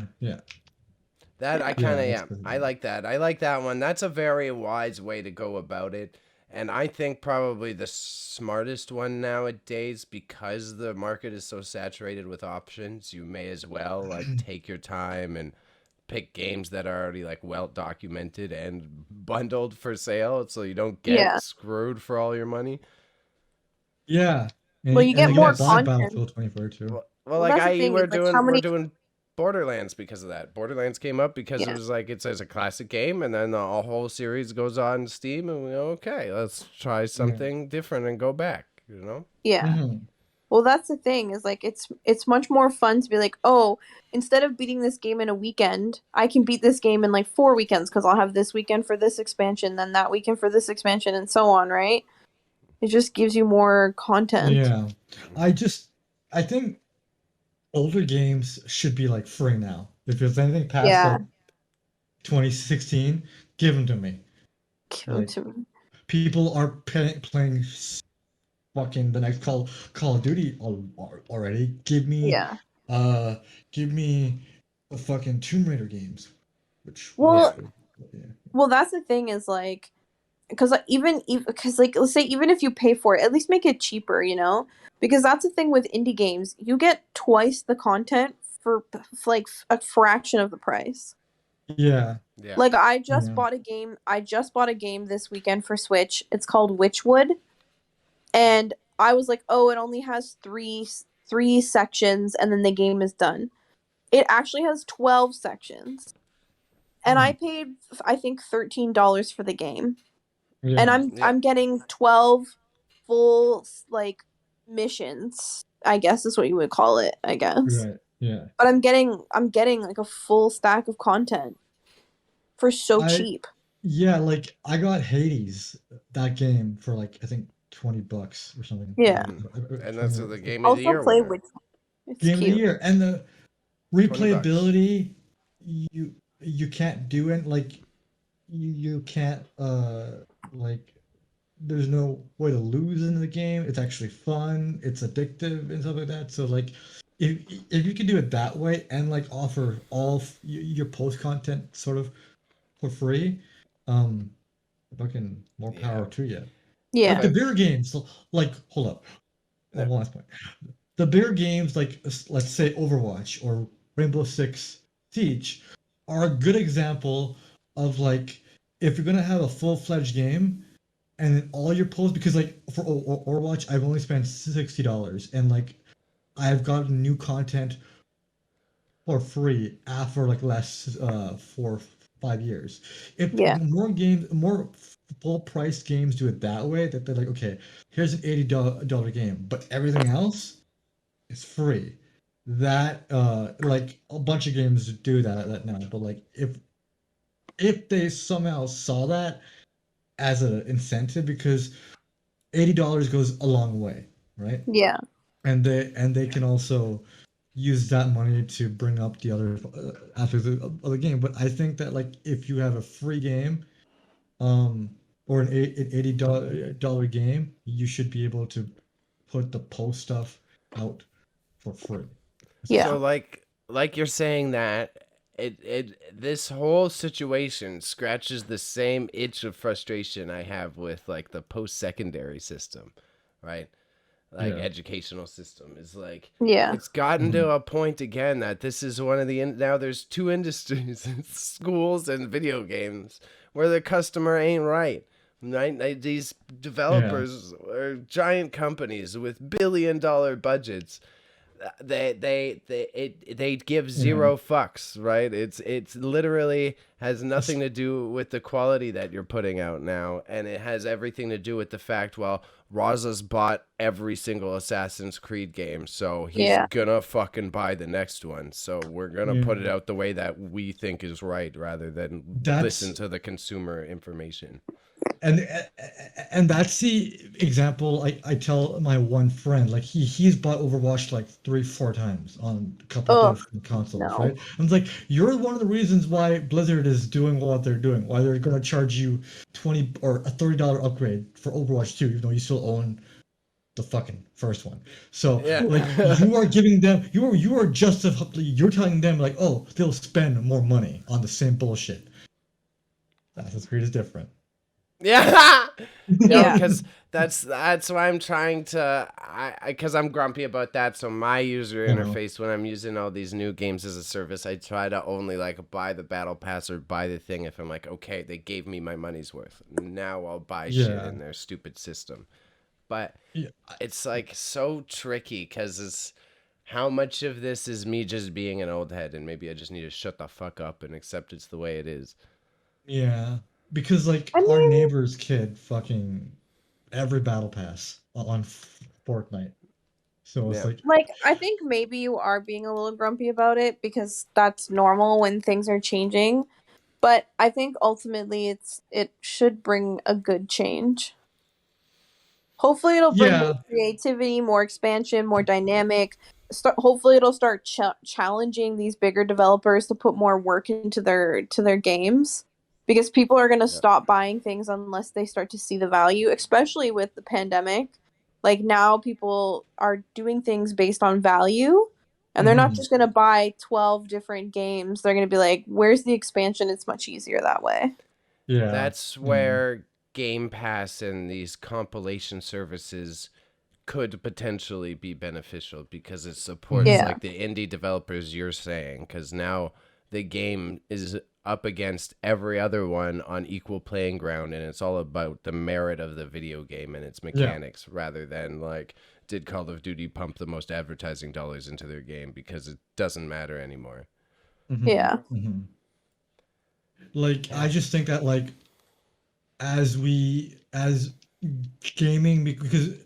that I Yeah. kind Yeah. of That's am. I perfect. like that. I like that one. That's a very wise way to go about it. And I think probably the smartest one nowadays, because the market is so saturated with options, you may as well like take your time and pick games that are already like well documented and bundled for sale so you don't get Yeah. screwed for all your money. Yeah. Well, you And get like yeah, more Because buy content. Battlefield 2042. well, Well, like that's the I thing is we're like how doing we're many doing Borderlands because of that. Borderlands came up because it yeah. was like it says a classic game, and then a whole series goes on Steam, and we go, okay, let's try Yeah. something different and go back. You know? Yeah. Hmm. Well, that's the thing is like it's much more fun to be like, "Oh, instead of beating this game in a weekend, I can beat this game in like 4 weekends because I'll have this weekend for this expansion, then that weekend for this expansion and so on, right?" It just gives you more content. Yeah. I just I think older games should be like free now. If there's anything past Yeah, like 2016, give them to me. give them Like to me. people are playing fucking the next Call of Duty already. Yeah. Uh give me the fucking Tomb Raider games, which Yeah. Well, yeah. well, that's the thing is like because even because like let's say even if you pay for it, at least make it cheaper, because that's the thing with indie games. You get twice the content for like a fraction of the price. Yeah. Yeah. Like I just Yeah. bought a game. I just bought a game this weekend for Switch. It's called Witchwood, and I was like, oh, it only has three sections, and then the game is done. It actually has 12 sections, and I paid I think $13 for the game, and Yeah. I'm Yeah. I'm getting 12 full like missions. I guess is what you would call it. I guess, Right. Yeah. but I'm getting like a full stack of content for so I cheap. Yeah, like I got Hades that game for like I think $20 or something. Yeah. Hmm. And 20 that's or the game of the Also year play winner. with it's game of the cute. year. And the $20. replayability you can't do it like you can't like there's no way to lose in the game. It's actually fun, it's addictive and stuff like that. So like if you can do it that way and like offer your post content sort of for free, um fucking more Yeah. power to you. Like Yeah. the But bigger games, like hold up, no. one last point. The bigger games like let's say Overwatch or Rainbow Six Siege are a good example of like if you're gonna have a full-fledged game and then all your posts because like for Overwatch I've only spent $60 and like I've gotten new content for free after like last 4 5 years. If Yeah. more full price games do it that way, that they're like, okay, here's an $80 game, but everything else is free. That like a bunch of games do that now, but like if they somehow saw that as an incentive, because $80 goes a long way, right? Yeah. And they can also use that money to bring up the other aspects of the game. But I think that like if you have a free game, um, or an $80 game, you should be able to put the post stuff out for free. Yeah. So like you're saying that this whole situation scratches the same itch of frustration I have with like the post-secondary system, right? Like Yeah. educational system is like Yeah. it's gotten Mhm. to a point again that this is one of the now there's two industries, schools and video games, where the customer ain't right. Right? These Yeah. developers are giant companies with billion-dollar budgets. They give Yeah. zero fucks, right? It's literally has nothing to do with the quality that you're putting out now, and it has everything to do with the fact, well, Raza's bought every single Assassin's Creed game, so he's Yeah. gonna fucking buy the next one. So we're gonna Yeah. put it out the way that we think is right, rather than listen That's to the consumer information. and and that's the example I tell my one friend. Like he's bought Overwatch like 3 4 times on a couple Ugh. different consoles, No. right? I'm like, you're one of the reasons why Blizzard is doing what they're doing, why they're gonna charge you 20 or a $30 upgrade for Overwatch 2, even though you still own the fucking first one. So like Yeah. you are giving them you are justifiably you're telling them like, oh, they'll spend more money on the same bullshit. Assassin's Creed is different. Yeah, yo, Yeah. because that's why I'm trying to, I because I'm grumpy about that. So my user Uh-huh. interface when I'm using all these new games as a service, I try to only like buy the battle pass or buy the thing if I'm like, okay, they gave me my money's worth. Now I'll buy shit Yeah. in their stupid system. But Yeah. it's like so tricky because it's how much of this is me just being an old head and maybe I just need to shut the fuck up and accept it's the way it is. Yeah, because like I our mean, neighbor's kid fucking every battle pass on Fortnite. So it's Yeah. like, like I think maybe you are being a little grumpy about it because that's normal when things are changing. But I think ultimately it should bring a good change. Hopefully it'll bring more yeah, creativity, more expansion, more dynamic. Hopefully it'll start challenging these bigger developers to put more work into their games because people are going to Yeah. stop buying things unless they start to see the value, especially with the pandemic. Like now people are doing things based on value and they're not hmm just going to buy 12 different games. They're going to be like, "Where's the expansion? It's much easier that way." yeah, That's yeah, where Game Pass and these compilation services could potentially be beneficial because it supports Yeah. like the indie developers you're saying, because now the game is up against every other one on equal playing ground, and it's all about the merit of the video game and its mechanics rather than like, did Call of Duty pump the most advertising dollars into their game, because it doesn't matter anymore. Yeah. Like, Yeah. I just think that like as gaming, because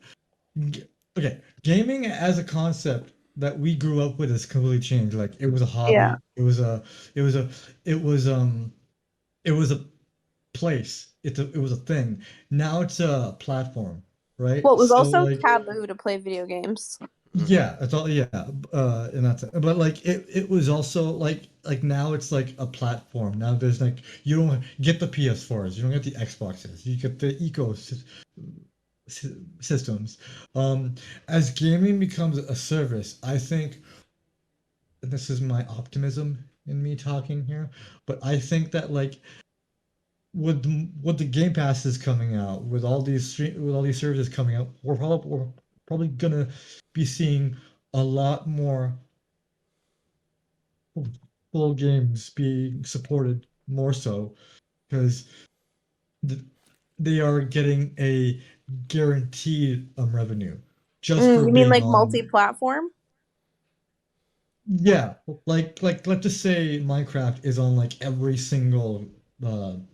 okay, gaming as a concept that we grew up with has completely changed. Like, it was a Yeah. hobby. It was a it was it was a place. It was a thing. Now it's a platform, right? Well, it was So also like, taboo to play video games. yeah, it's all, yeah, and that's it. But like, it was also like now it's like a platform. Now there's like, you don't get the PS4s, you don't get the Xboxes, you get the systems. As gaming becomes a service, I think, and this is my optimism in me talking here, but I think that like with the Game Passes coming out, with all these services coming out, we're probably gonna be seeing a lot more full games being supported more so, because th- they are getting a guaranteed revenue just for You mean being like on. multi-platform? Yeah, like let's just say Minecraft is on like every single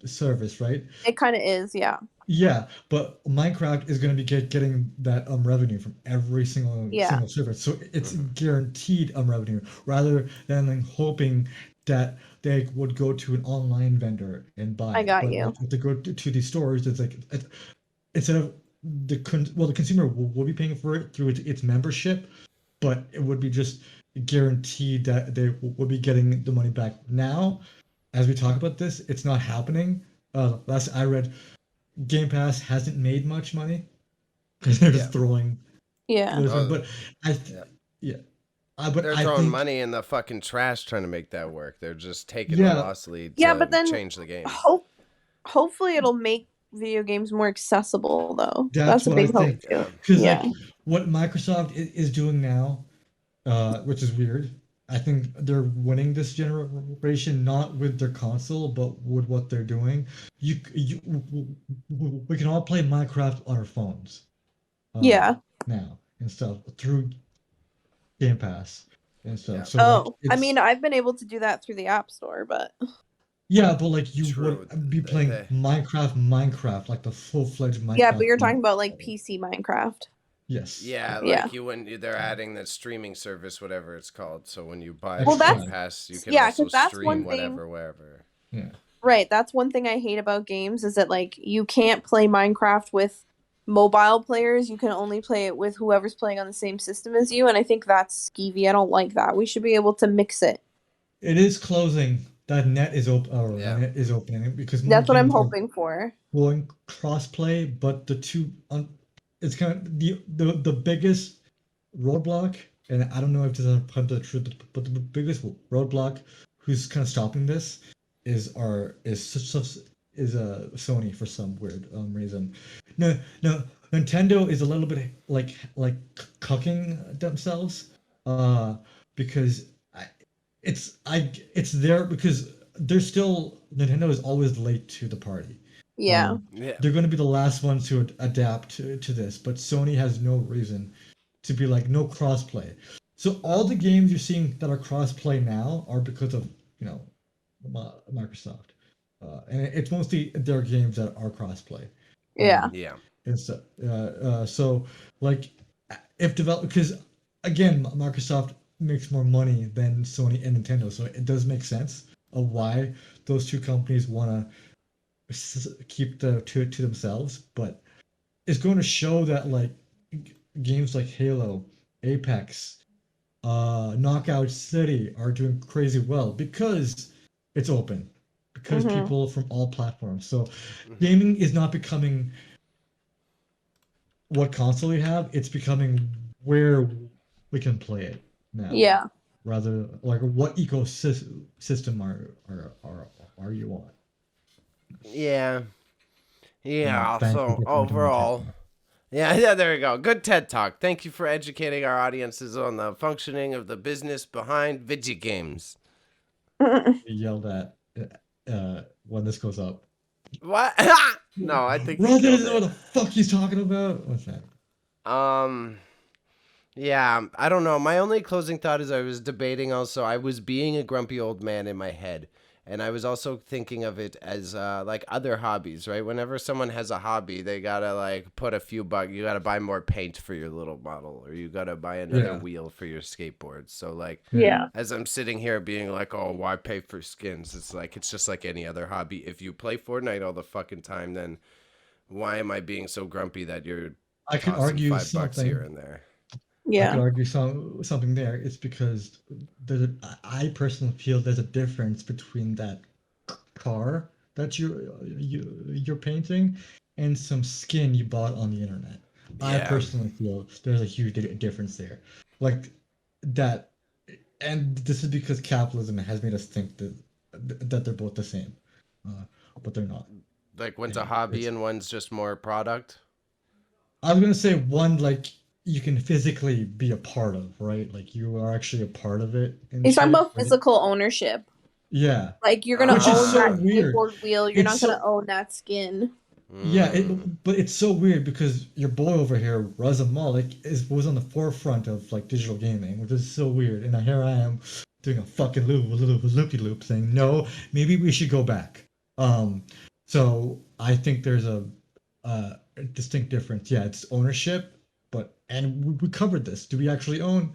service, right? It kind of is, yeah. Yeah, but Minecraft is going to be getting that revenue from every single Yeah. service, so it's Mhm. guaranteed revenue, rather than like hoping that they would go to an online vendor and buy I it. got But you. like, if they go to these stores, it's like instead of the consumer will be paying for it through its membership, but it would be just guaranteed that they will be getting the money back. Now, as we talk about this, it's not happening. Last I read, Game Pass hasn't made much money because they're Yeah. just throwing Yeah. those. Oh, But I, yeah. yeah, but They're I throwing think, money in the fucking trash trying to make that work. They're just taking the yeah, loss lead Yeah, but to then change the game. hopefully it'll make video games more accessible though. that's That's a what I big hope think. too. Because Yeah. like what Microsoft is doing now, which is weird. I think they're winning this generation not with their console, but with what they're doing. You we can all play Minecraft on our phones Yeah. now and stuff through Game Pass and Yeah. stuff. So like, Oh, I mean, it's, I've been able to do that through the App Store, but yeah, but like, you True. would be playing Minecraft, like the full-fledged yeah, but Minecraft you're game. talking about like PC Minecraft. Yes, Yeah, Yeah. like you when they're adding that streaming service, whatever it's called. So when you buy Well, the Game that's XCloud. Pass, you can yeah, also because that's stream one thing. whatever, wherever. Yeah. Right, that's one thing I hate about games is that like you can't play Minecraft with mobile players. You can only play it with whoever's playing on the same system as you, and I think that's skeevy. I don't like that. We should be able to mix it. It is closing. That net is open, or the Yeah. net is opening, because more That's what I'm games are hoping for. going crossplay, but it's kind of the biggest roadblock, and I don't know if this is 100% true, but the biggest roadblock who's kind of stopping this is Sony for some weird reason. No, Nintendo is a little bit like cucking themselves, uh, because it's there because they're still Nintendo is always late to the party. Yeah. Um, Yeah. they're going to be the last ones to adapt to this, but Sony has no reason to be like, no crossplay. So all the games you're seeing that are crossplay now are because of, you know, Microsoft, and it's mostly their games that are crossplay. Yeah. Yeah. And so like, if develop because again, Microsoft makes more money than Sony and Nintendo, so it does make sense of why those two companies want to keep the to themselves. But it's going to show that like games like Halo, Apex, Knockout City are doing crazy well because it's open, because Mhm. people from all platforms. So Hmm. gaming is not becoming what console you have; it's becoming where we can play it now, Yeah. rather like what ecosystem are you on? Yeah. Yeah, Thank you so for coming to my TED overall, Talk. yeah, there we go. Good TED Talk. Thank you for educating our audiences on the functioning of the business behind video games. We yelled at when this goes up. What? No, I think you Ron killed doesn't know what it. the fuck he's talking about. What's that? Um, yeah, I don't know. My only closing thought is I was debating also, I was being a grumpy old man in my head. And I was also thinking of it as like other hobbies, right? Whenever someone has a hobby, they gotta like put a few bucks. You gotta buy more paint for your little model, or you gotta buy another Yeah, wheel for your skateboard. So like, yeah. Yeah. as I'm sitting here being like, oh, why pay for skins? It's like it's just like any other hobby. If you play Fortnite all the fucking time, then why am I being so grumpy that you're I could tossing argue $5 here something. and there? I could Yeah. argue something there. It's because I personally feel there's a difference between that car that you're painting and some skin you bought on the internet. I Yeah, personally feel there's a huge difference there. Like that, and this is because capitalism has made us think that they're both the same, uh, but they're not. like one's a And hobby it's and one's just more product. I was gonna say one like you can physically be a part of, right? Like you are actually a part of it and He's talking shit. about physical ownership. Yeah, Like you're gonna which is own so that Ah. weird. skateboard wheel. You're It's not gonna so own that skin. yeah, Mm. but it's so weird because your boy over here, Raza Malik, was on the forefront of like digital gaming, which is so weird. And here I am doing a fucking loopy loop saying no, maybe we should go back. Um, so I think there's a distinct difference. Yeah, it's ownership, but and we covered this. Do we actually own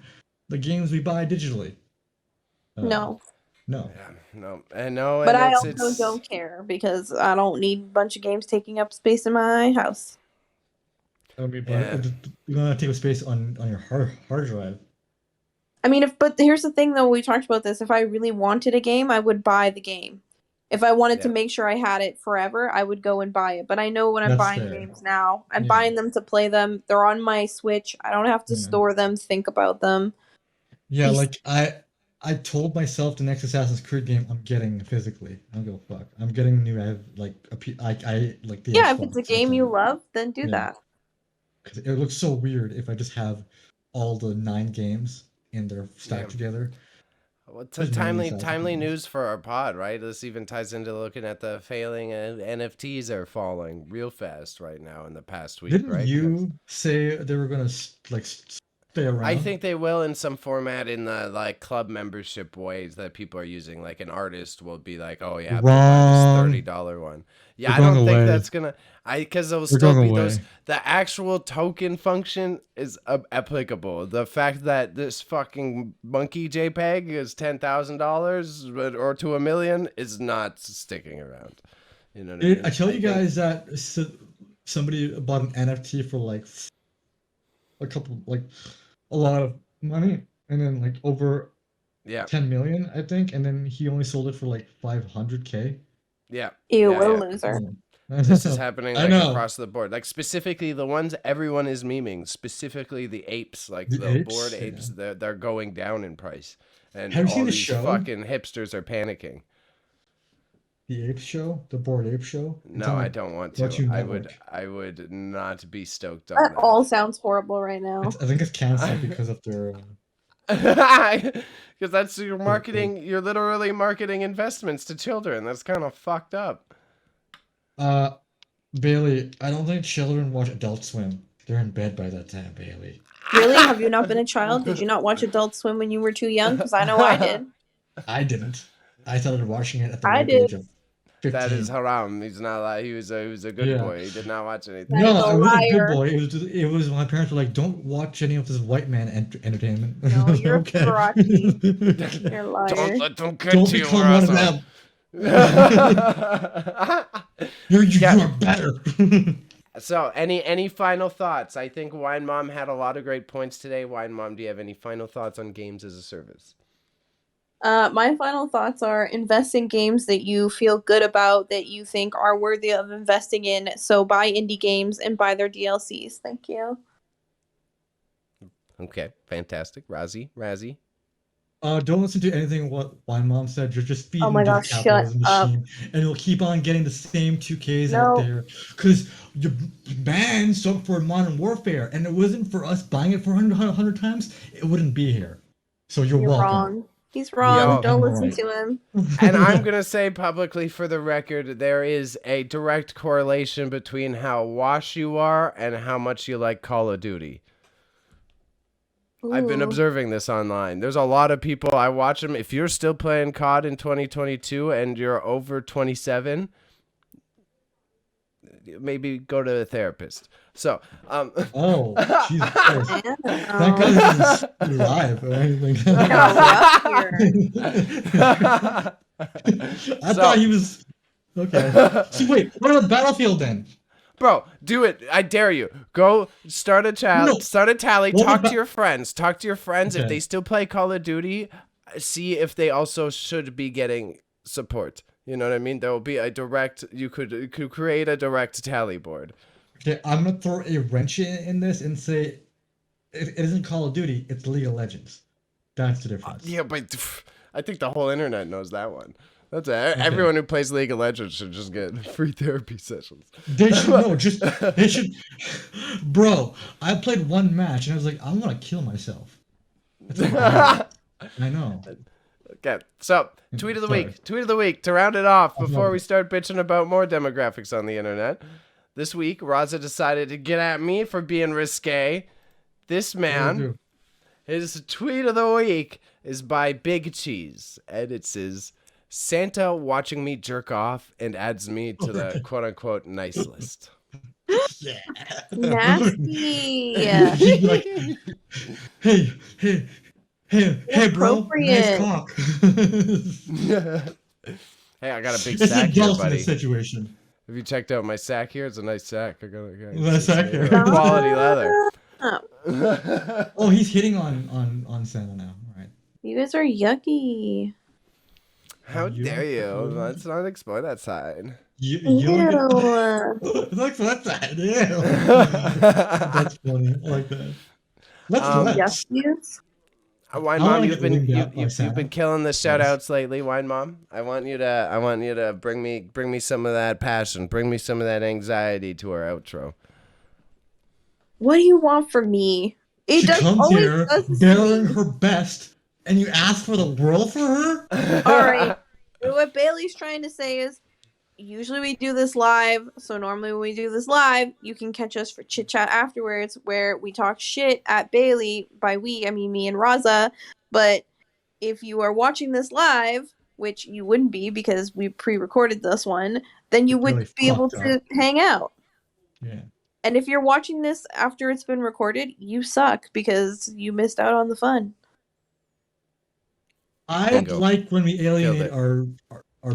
the games we buy digitally? Uh, No. no. Yeah, no, and no, But and I it's also it's don't care because I don't need a bunch of games taking up space in my house. I mean, but yeah, you're gonna take up space on your hard drive. I mean, but here's the thing though, we talked about this. If I really wanted a game, I would buy the game. If I wanted to yeah, make sure I had it forever, I would go and buy it. But I know when I'm That's buying fair. games now, I'm Yeah. buying them to play them. They're on my Switch. I don't have to Yeah. store them, think about them. Yeah, These like I told myself the next Assassin's Creed game I'm getting physically. I don't give a fuck. I'm getting new. I have like I like the Yeah, if it's a Xbox. I game you can love, then do yeah, that. because it looks so weird if I just have all the 9 games and they're yeah. stacked together. Well, it's a There's many Assassin's timely games. news for our pod, right? This even ties into looking at the failing NFTs are falling real fast right now in the past week, Didn't right? Because you say they were gonna stay I around? think they will in some format in the like club membership ways that people are using. Like an artist will be like, "Oh yeah, go buy this Wrong. $30 one." Yeah, They're I going don't think away. that's gonna. I because there'll They're still going be those. away. The actual token function is applicable. The fact that this fucking monkey JPEG is $10,000 or to a million is not sticking around. You know what I I mean? tell I you think. guys that somebody bought an NFT for like a couple like a lot of money and then like over Yeah, 10 million I think and then he only sold it for like 500K. yeah, Ew, yeah, what a yeah. loser. This is happening I like know. across the board. Like specifically the ones everyone is memeing, specifically the apes, like The the board apes, yeah. apes, they're going down in price. And Have you all seen the these show? fucking hipsters are panicking. The Ape Show? The Board Ape Show? It's No, on I like don't want to. Cartoon I would Network. I would not be stoked on That that. all sounds horrible right now. I think it's canceled because of their Because that's your like marketing, you're literally marketing investments to children. That's kind of fucked up. uh Bailey, I don't think children watch Adult Swim. They're in bed by that time, Bailey. Really? Have you not been a child? Did you not watch Adult Swim when you were too young? Because I know I did. I didn't. I started watching it at the I ripe age did. of That is 15. haram. He's not like he was a good Yeah. boy. He did not watch anything. That is No, a I wasn't a good liar. boy. It was my parents were like, "Don't watch any of this white man entertainment." I No, was like, you're a okay. paparazzi. You're a Don't liar. let them get Don't to you, become one of Russell. them. You Yeah. are better. So, any final thoughts? I think Wine Mom had a lot of great points today. Wine Mom, do you have any final thoughts on games as a service? My final thoughts are invest in games that you feel good about, that you think are worthy of investing in. So buy indie games and buy their DLCs. Thank you. Okay, fantastic. Razzie. Don't listen to anything what Wine Mom said. Just feed Oh my into the gosh, shut capitalism up. machine, and you'll keep on getting the same 2Ks out No, there. Because your man sucked for Modern Warfare, and it wasn't for us buying it for 100 times, it wouldn't be here. So you're you're welcome. wrong. He's You're wrong. Yo, Don't in the listen right. to him. and I'm going to say publicly for the record, there is a direct correlation between how washed you are and how much you like Call of Duty. I've been Ooh. observing this online. There's a lot of people, I watch them. If you're still playing COD in 2022 and you're over 27, maybe go to a therapist. So, Oh, Jesus Christ. Damn. Thank God this isn't live or anything. Kinda rough here. I thought he was okay. So wait, what about Battlefield then? Bro, do it. I dare you. Go start a No. start a tally. What Talk about- to your friends. Talk to your friends. If Okay. they still play Call of Duty, see if they also should be getting support. You know what I mean? There will be a direct. You could create a direct tally board. Okay, I'm gonna throw a wrench in this and say it isn't Call of Duty, it's League of Legends. That's the difference. Yeah, but I think the whole internet knows that one. That's it. Everyone who plays League of Legends should just get free therapy sessions. They should know, they should Bro, I played one match and I was like, I wanna kill myself. That's all I know. Okay, so tweet of the Sorry. week. Tweet of the week to round it off before sorry. we start bitching about more demographics on the internet. This week, Raza decided to get at me for being risque. This man, his tweet of the week is by Big Cheese, and it says, Santa watching me jerk off and adds me to the quote-unquote nice list. Yeah. Nasty. He'd be like, hey, bro, nice Inappropriate. cock. Hey, I got a big It's sack a here, Delphin buddy. situation. Have you checked out my sack here? It's a nice sack. I got Nice sack here. Quality leather. Oh, he's hitting on Santa now. All right. You guys are yucky. How You- dare you? Let's not explore that side. You Ew. Look at that. Yeah. That's funny. I like that. Let's Yuckies? Wine I Mom, wanna you've get winged been out by you've Santa. been killing the shout outs lately, Wine Mom. I want you to bring me some of that passion, bring me some of that anxiety to our outro. What do you want from me? It She does comes always here does this bearing to me. her best, and you ask for the world for her? All right. What Bailey's trying to say is, usually we do this live. So normally when we do this live, you can catch us for chit chat afterwards, where we talk shit at Bailey. By we, I mean me and Raza. But if you are watching this live, which you wouldn't be because we pre-recorded this one, then you It's would really be able fucked to hang out. Yeah. And if you're watching this after it's been recorded, you suck because you missed out on the fun. I Bingo. like when we alienate it. our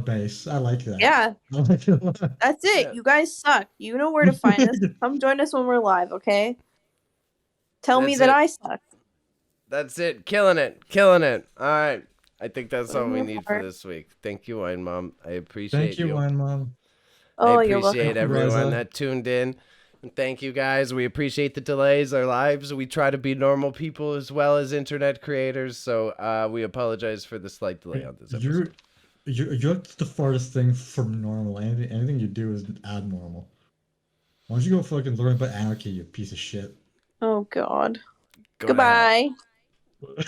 base. I like that. Yeah, I like it a lot. that's it. Yeah. You guys suck. You know where to find us. Come join us when we're live, okay? Tell me That's that it. I suck. That's it. Killing it. Killing it. All right. I think that's all we Mhm. need for this week. Thank you, Wine Mom. I appreciate Thank you, Wine Mom. Oh, I you're appreciate welcome. everyone Raza. that tuned in. And thank you guys. We appreciate the delays, our lives. We try to be normal people as well as internet creators. So we apologize for the slight delay on this episode. You're the farthest thing from normal. Anything you do is abnormal. Why don't you go fucking learn about anarchy, you piece of shit? Oh, God. Go to hell. Goodbye.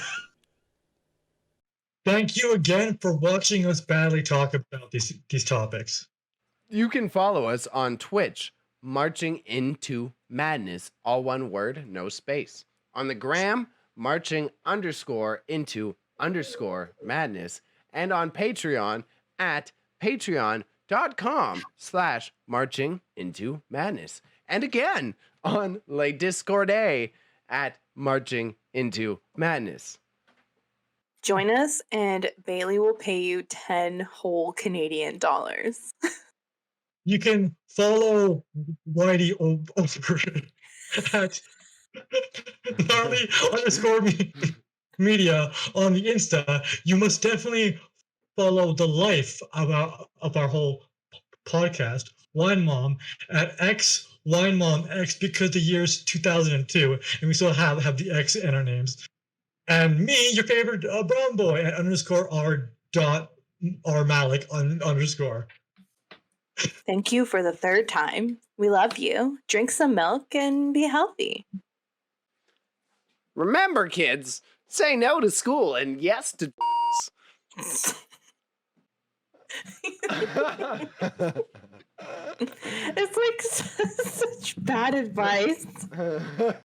Thank you again for watching us badly talk about these topics. You can follow us on Twitch, Marching Into Madness, all one word, no space. On the gram, marching_into_madness. And on Patreon at patreon.com/marchingintomadness. And again, on Le Discord at Marching Into Madness. Join us and Bailey will pay you 10 whole Canadian dollars. You can follow Whitey over at gnarly_media on the Insta. You must definitely follow the life of our whole podcast, Wine Mom, at X Wine Mom X, because the year's 2002, and we still have the X in our names. And me, your favorite brown boy, at _r Malik _. Thank you for the third time. We love you. Drink some milk and be healthy. Remember, kids, say no to school and yes to. It's like such bad advice.